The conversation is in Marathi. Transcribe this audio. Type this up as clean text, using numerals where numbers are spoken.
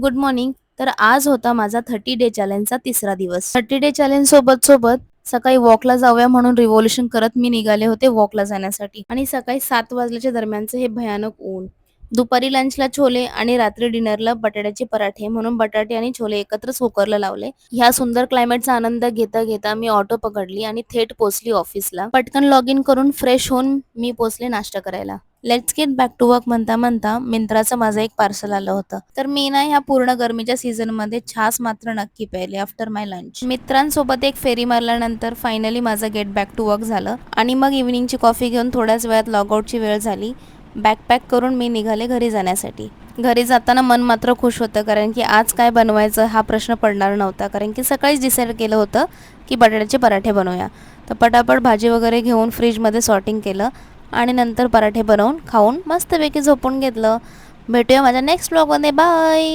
Good morning. तर आज होता माझा 30 डे चॅलेंजचा तिसरा दिवस. 30 डे चॅलेंज सोबत सोबत सकाळी वॉकला जाऊया म्हणून रिव्होल्यूशन करत मी निघाले होते वॉकला जाण्यासाठी. आणि सकाळी 7 वाजल्याच्या दरम्यानचे हे भयानक ऊन. दुपारी लंचला छोले आणि रात्री डिनरला बटाट्याचे पराठे, म्हणून बटाटे आणि छोले एकत्रच कुकरला लावले. ह्या सुंदर क्लायमेटचा आनंद घेता घेता मी ऑटो पकडली आणि थेट पोहोचली ऑफिसला. पटकन लॉग इन करून फ्रेश होऊन मी पोहोचले नाश्ता करायला. Let's get back to work म्हणता म्हणता मिंत्राचं माझं एक पार्सल आलं होतं. तर मी ना ह्या पूर्ण गरमीच्या सीझन मध्ये छास मात्र नक्की प्यायले आफ्टर माय लंच. मित्रांसोबत एक फेरी मारल्यानंतर फायनली माझं गेट बॅक टू वर्क झालं आणि मग इव्हिनिंगची कॉफी घेऊन थोड्याच वेळात लॉगआउटची वेळ झाली. बॅग पॅक करून मी निघाले घरी जाण्यासाठी. घरी जाताना मन मात्र खुश होतं, कारण की आज काय बनवायचं हा प्रश्न पडणार नव्हता, कारण की सकाळीच डिसाईड केलं होतं की बटाट्याचे पराठे बनवूया. तर पटापट भाजी वगैरे घेऊन फ्रीजमध्ये सॉर्टिंग केलं आणि नंतर पराठे बनवून खाऊन मस्तपैकी झोपून घेतलं. भेटूया माझ्या नेक्स्ट व्लॉगमध्ये. बाय.